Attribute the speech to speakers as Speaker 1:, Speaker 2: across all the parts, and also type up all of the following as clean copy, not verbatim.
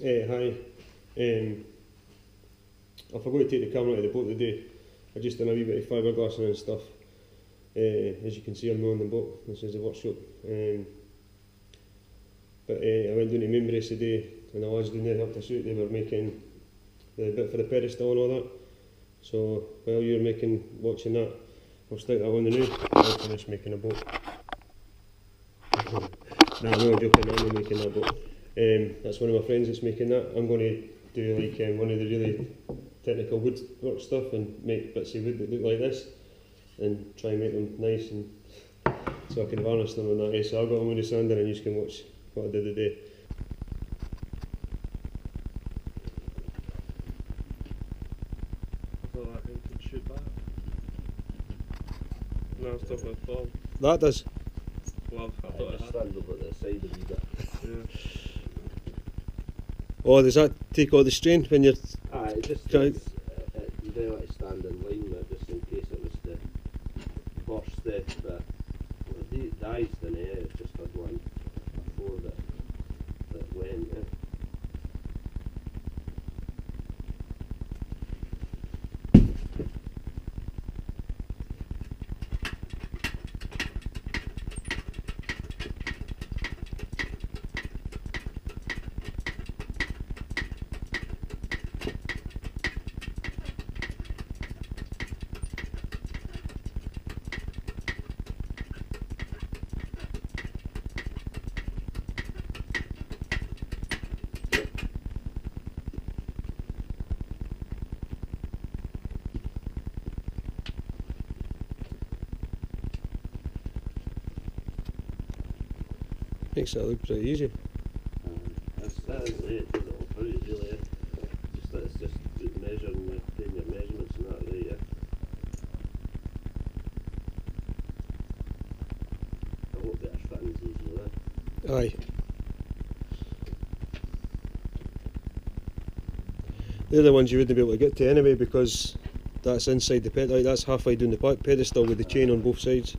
Speaker 1: Hi. I forgot to take the camera to the boat today. I just done a wee bit of fiberglassing and stuff. As you can see, I'm not on the boat. This is the workshop. I went down to Mainbrace today, and the lads down there helped us out. They were making the bit for the pedestal and all that. So while you're watching that, I'll stick that on the new. I'll finish making a boat. No, I'm not joking. I'm not making that boat. That's one of my friends that's making that. I'm going to do like one of the really technical woodwork stuff and make bits of wood that look like this and try and make them nice, and so I can varnish them and that. So I've got them with the sander and you can watch what I did today.
Speaker 2: I thought that thing could shoot back. No, stuff like fall.
Speaker 1: That does.
Speaker 2: Love, I thought it
Speaker 3: just stand up at the side a wee bit.
Speaker 2: Yeah.
Speaker 1: Oh, does that take all the strain when you're...
Speaker 3: It just
Speaker 1: Try-
Speaker 3: you don't want to stand in line there just in case it was to burst it, but the eyes didn't, it just had one before that went.
Speaker 1: Makes it look pretty easy.
Speaker 3: That is it, does it all through it really, just that it's just measuring, doing your measurements and that right, I hope better fittings easily there.
Speaker 1: Aye. They're the ones you wouldn't be able to get to anyway, because that's inside the pedestal. That's halfway down the pedestal with the chain on both sides.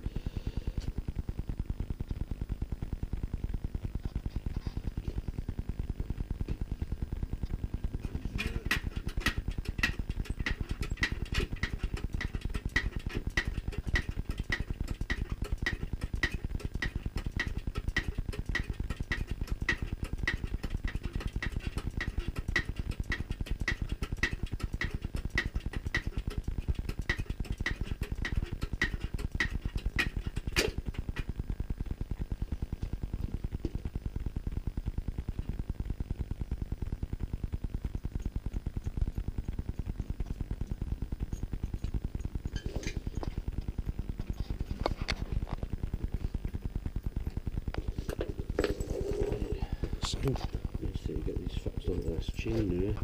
Speaker 3: Let's see, get these fixed onto this chain now.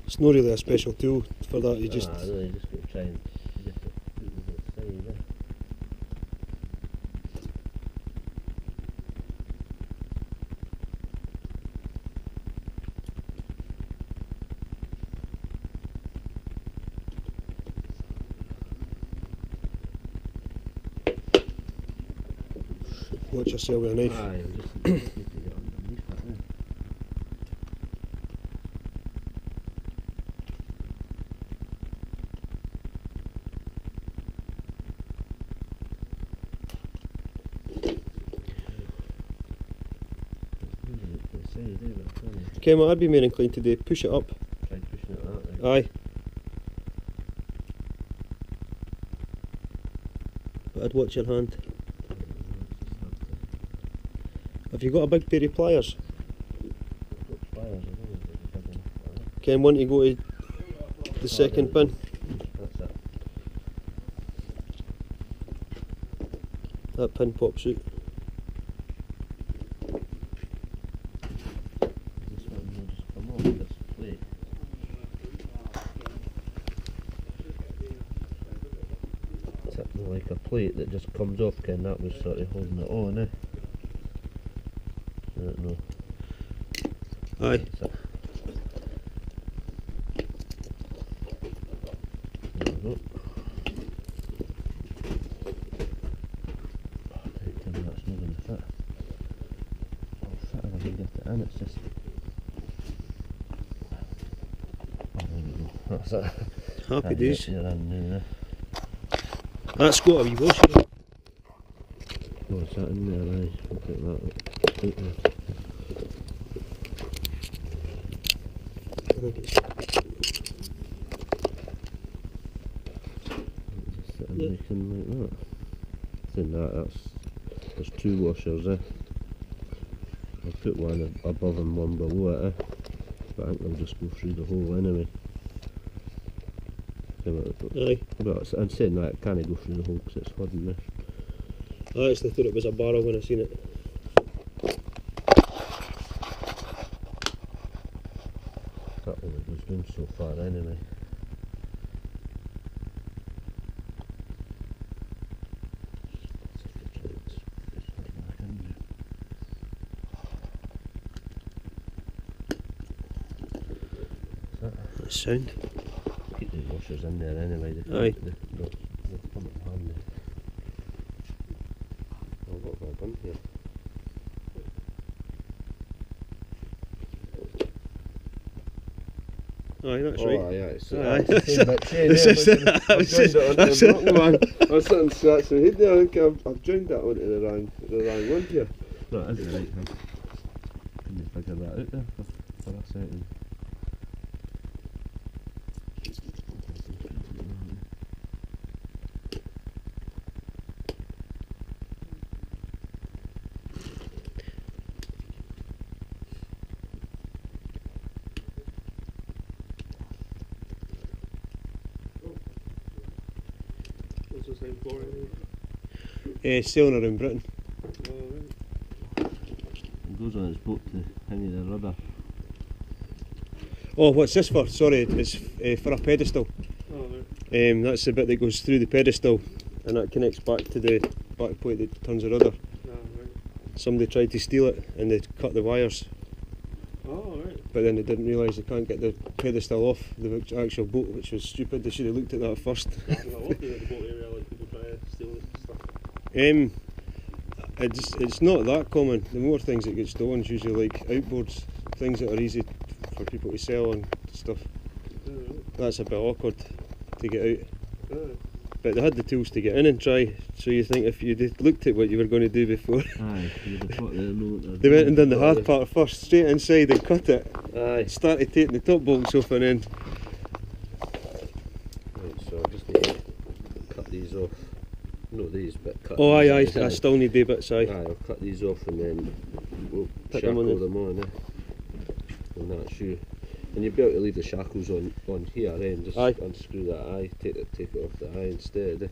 Speaker 1: It's not really a special tool for that. You just...
Speaker 3: Really just got to try and get it put it to the side there.
Speaker 1: Watch yourself with a knife.
Speaker 3: Aye, just need to get underneath that now.
Speaker 1: Ken, what I'd be more inclined to do, push it up.
Speaker 3: Try pushing it that way.
Speaker 1: Aye. But I'd watch your hand. Have you got a big pair of pliers? Ken, want to go to the second pin?
Speaker 3: That's it.
Speaker 1: That pin pops out.
Speaker 3: This one will just come off this plate. It's like a plate that just comes off, Ken. That was sort of holding it on, eh? I don't know.
Speaker 1: Aye.
Speaker 3: That's it. There we go. I'll fit if I can get it in, it's just... Oh, there we go. That's it.
Speaker 2: Happy days.
Speaker 3: You're in there.
Speaker 2: That's got a wee wash in it.
Speaker 3: Oh, is that in there? Aye, I'll get that out there.
Speaker 2: I think it's
Speaker 3: Just sit in making like that. Then there's two washers there. I'll put one above and one below it, but I think they'll just go through the hole anyway.
Speaker 2: aye.
Speaker 3: But I'm saying that it can't go through the hole because it's hidden there.
Speaker 2: I actually thought it was a barrel when I seen it.
Speaker 3: That only goes down so far anyway.
Speaker 2: That's sound.
Speaker 3: Keep the washers in there anyway.
Speaker 2: Aye.
Speaker 3: They'll come in handy. I've got my gun here.
Speaker 2: Aye, that's
Speaker 3: Oh,
Speaker 2: right.
Speaker 3: aye, so
Speaker 2: Aye.
Speaker 3: that's the same bit chain
Speaker 2: It's
Speaker 3: there,
Speaker 2: just-
Speaker 3: but
Speaker 2: I
Speaker 3: I've
Speaker 2: was
Speaker 3: joined
Speaker 2: just-
Speaker 3: it onto
Speaker 2: that's
Speaker 3: the
Speaker 2: it.
Speaker 3: bottom one. I was sitting scratching my head there, I think I've joined that onto the wrong one here. That is the right thing. Can you figure that out there for a second?
Speaker 2: What's the same for
Speaker 1: Sailing around Britain.
Speaker 3: It goes on its boat to hang the rudder.
Speaker 1: Oh, what's this for? Sorry, it's for a pedestal.
Speaker 2: Oh, right.
Speaker 1: That's the bit that goes through the pedestal and that connects back to the back plate that turns the rudder.
Speaker 2: Oh, right.
Speaker 1: Somebody tried to steal it and they cut the wires,
Speaker 2: Oh, right.
Speaker 1: but then they didn't realise they can't get the pedestal off the actual boat, which was stupid. They should have looked at that first.
Speaker 2: There's a lot of the boat area, like people try to steal it and stuff.
Speaker 1: It's not that common. The more things that get stolen is usually like outboards, things that are easy for people to sell and stuff.
Speaker 2: Oh, right.
Speaker 1: That's a bit awkward to get out.
Speaker 2: Oh.
Speaker 1: But they had the tools to get in and try, so you think if you'd looked at what you were going to do before.
Speaker 3: Aye, you'd have thought they'd know what they're
Speaker 1: They went and done the
Speaker 3: doing.
Speaker 1: hard part first, straight inside and cut it.
Speaker 3: Aye.
Speaker 1: Started taking the top bolts off and then.
Speaker 3: Right, so I just need to cut these off. Not these, but cut
Speaker 1: Oh aye,
Speaker 3: these.
Speaker 1: aye, I still need the bits, aye.
Speaker 3: Aye, I'll cut these off and then we'll
Speaker 1: Put them
Speaker 3: shackle
Speaker 1: on
Speaker 3: them on, on that shoe. And you'll be able to leave the shackles on here, and just
Speaker 1: Aye.
Speaker 3: unscrew that eye, take it off the eye instead.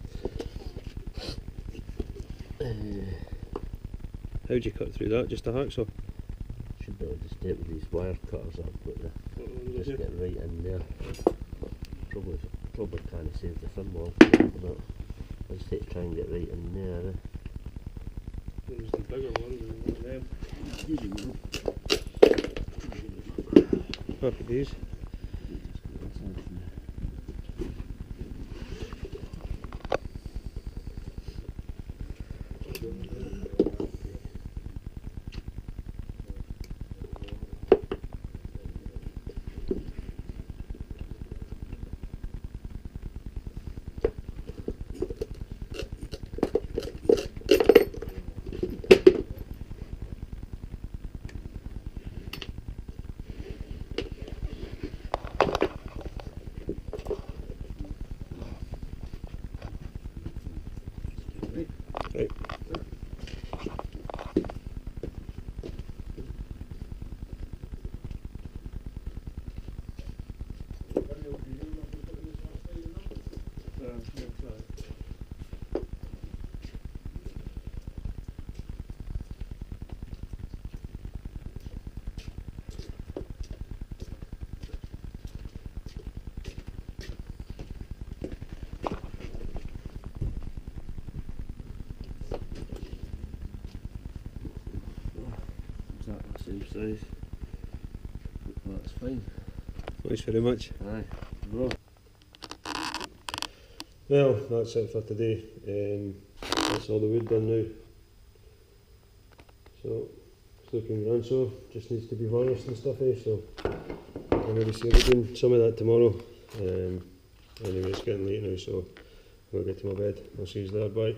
Speaker 1: How'd you cut through that? Just a hacksaw?
Speaker 3: Should be able to just do it with these wire cutters I've got there. Just
Speaker 2: Yeah.
Speaker 3: get right in there. Probably kind of save the thimble, but I just need to try and get right in there.
Speaker 2: There's the bigger ones and one of them.
Speaker 1: Happy days. Right.
Speaker 3: Exactly the same size. That's fine.
Speaker 1: Thanks very much.
Speaker 3: Aye. Raw.
Speaker 1: Well, that's it for today. That's all the wood done now. So it's looking grand, so just needs to be varnished and stuff, so I'll maybe see about doing some of that tomorrow. Anyway, it's getting late now, so I'll get to my bed. I'll see you later, bye.